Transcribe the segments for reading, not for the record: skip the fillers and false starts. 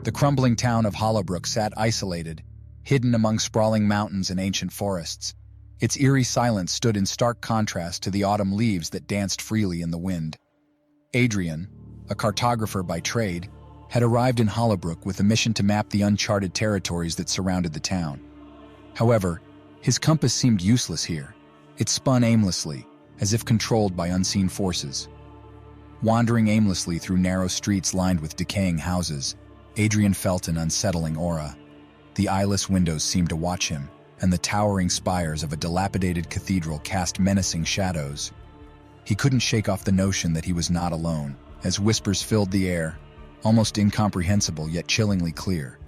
The crumbling town of Hollowbrook sat isolated, hidden among sprawling mountains and ancient forests. Its eerie silence stood in stark contrast to the autumn leaves that danced freely in the wind. Adrian, a cartographer by trade, had arrived in Hollowbrook with a mission to map the uncharted territories that surrounded the town. However, his compass seemed useless here. It spun aimlessly, as if controlled by unseen forces. Wandering aimlessly through narrow streets lined with decaying houses, Adrian felt an unsettling aura. The eyeless windows seemed to watch him, and the towering spires of a dilapidated cathedral cast menacing shadows. He couldn't shake off the notion that he was not alone, as whispers filled the air, almost incomprehensible yet chillingly clear.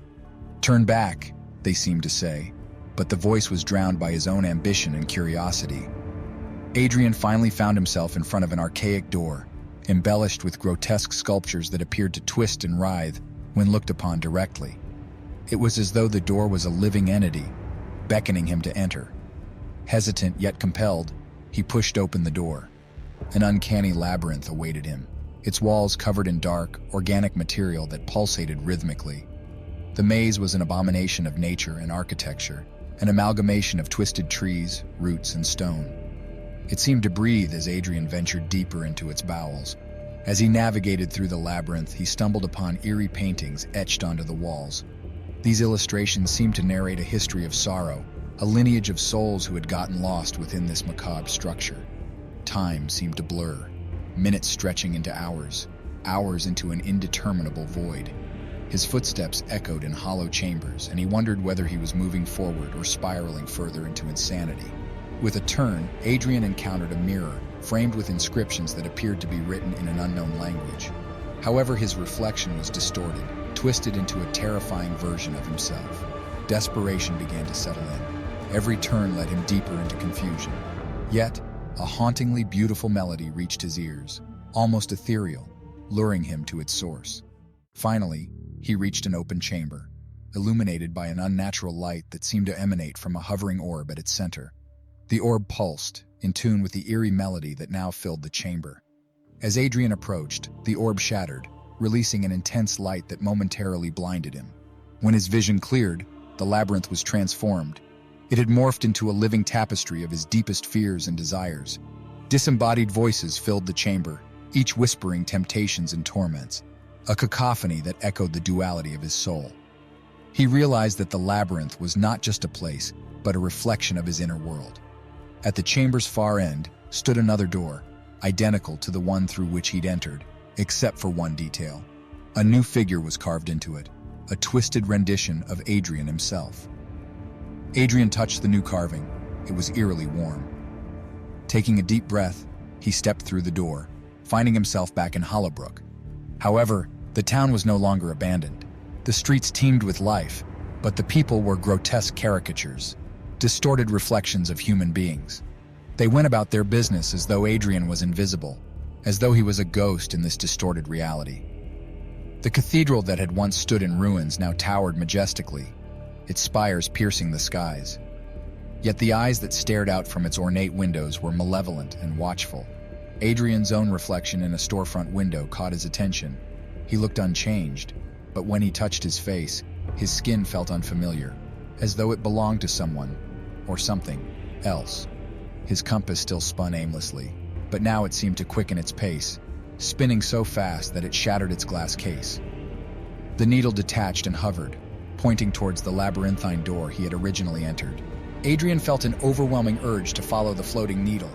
"Turn back," they seemed to say, but the voice was drowned by his own ambition and curiosity. Adrian finally found himself in front of an archaic door, embellished with grotesque sculptures that appeared to twist and writhe when looked upon directly. It was as though the door was a living entity, beckoning him to enter. Hesitant yet compelled, he pushed open the door. An uncanny labyrinth awaited him, its walls covered in dark, organic material that pulsated rhythmically. The maze was an abomination of nature and architecture, an amalgamation of twisted trees, roots, and stone. It seemed to breathe as Adrian ventured deeper into its bowels. As he navigated through the labyrinth, he stumbled upon eerie paintings etched onto the walls. These illustrations seemed to narrate a history of sorrow, a lineage of souls who had gotten lost within this macabre structure. Time seemed to blur, minutes stretching into hours, hours into an indeterminable void. His footsteps echoed in hollow chambers, and he wondered whether he was moving forward or spiraling further into insanity. With a turn, Adrian encountered a mirror, framed with inscriptions that appeared to be written in an unknown language. However, his reflection was distorted, twisted into a terrifying version of himself. Desperation began to settle in. Every turn led him deeper into confusion. Yet, a hauntingly beautiful melody reached his ears, almost ethereal, luring him to its source. Finally, he reached an open chamber, illuminated by an unnatural light that seemed to emanate from a hovering orb at its center. The orb pulsed, in tune with the eerie melody that now filled the chamber. As Adrian approached, the orb shattered, releasing an intense light that momentarily blinded him. When his vision cleared, the labyrinth was transformed. It had morphed into a living tapestry of his deepest fears and desires. Disembodied voices filled the chamber, each whispering temptations and torments, a cacophony that echoed the duality of his soul. He realized that the labyrinth was not just a place, but a reflection of his inner world. At the chamber's far end stood another door, identical to the one through which he'd entered, except for one detail. A new figure was carved into it, a twisted rendition of Adrian himself. Adrian touched the new carving. It was eerily warm. Taking a deep breath, he stepped through the door, finding himself back in Hollowbrook. However, the town was no longer abandoned. The streets teemed with life, but the people were grotesque caricatures, distorted reflections of human beings. They went about their business as though Adrian was invisible, as though he was a ghost in this distorted reality. The cathedral that had once stood in ruins now towered majestically, its spires piercing the skies. Yet the eyes that stared out from its ornate windows were malevolent and watchful. Adrian's own reflection in a storefront window caught his attention. He looked unchanged, but when he touched his face, his skin felt unfamiliar, as though it belonged to someone, or something, else. His compass still spun aimlessly, but now it seemed to quicken its pace, spinning so fast that it shattered its glass case. The needle detached and hovered, pointing towards the labyrinthine door he had originally entered. Adrian felt an overwhelming urge to follow the floating needle.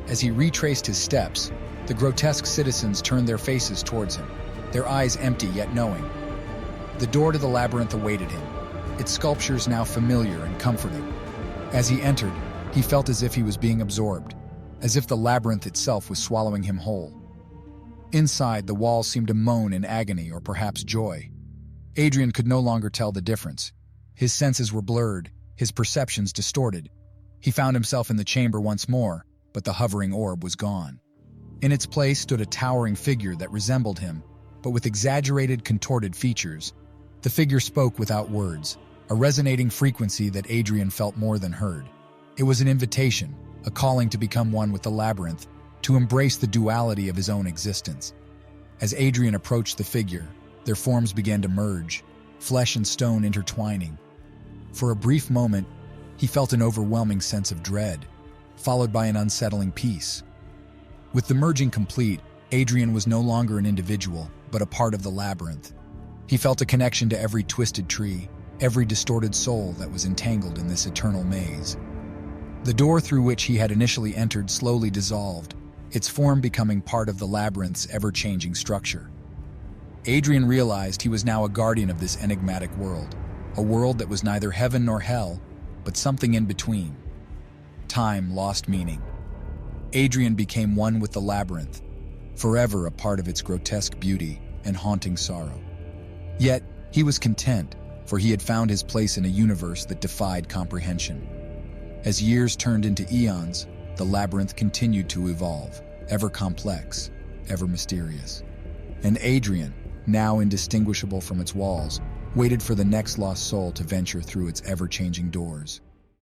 As he retraced his steps, the grotesque citizens turned their faces towards him, their eyes empty yet knowing. The door to the labyrinth awaited him, its sculptures now familiar and comforting. As he entered, he felt as if he was being absorbed, as if the labyrinth itself was swallowing him whole. Inside, the walls seemed to moan in agony or perhaps joy. Adrian could no longer tell the difference. His senses were blurred, his perceptions distorted. He found himself in the chamber once more, but the hovering orb was gone. In its place stood a towering figure that resembled him, but with exaggerated, contorted features. The figure spoke without words, a resonating frequency that Adrian felt more than heard. It was an invitation, a calling to become one with the labyrinth, to embrace the duality of his own existence. As Adrian approached the figure, their forms began to merge, flesh and stone intertwining. For a brief moment, he felt an overwhelming sense of dread, followed by an unsettling peace. With the merging complete, Adrian was no longer an individual, but a part of the labyrinth. He felt a connection to every twisted tree, every distorted soul that was entangled in this eternal maze. The door through which he had initially entered slowly dissolved, its form becoming part of the labyrinth's ever-changing structure. Adrian realized he was now a guardian of this enigmatic world, a world that was neither heaven nor hell, but something in between. Time lost meaning. Adrian became one with the labyrinth, forever a part of its grotesque beauty and haunting sorrow. Yet, he was content, for he had found his place in a universe that defied comprehension. As years turned into eons, the labyrinth continued to evolve, ever complex, ever mysterious. And Adrian, now indistinguishable from its walls, waited for the next lost soul to venture through its ever-changing doors.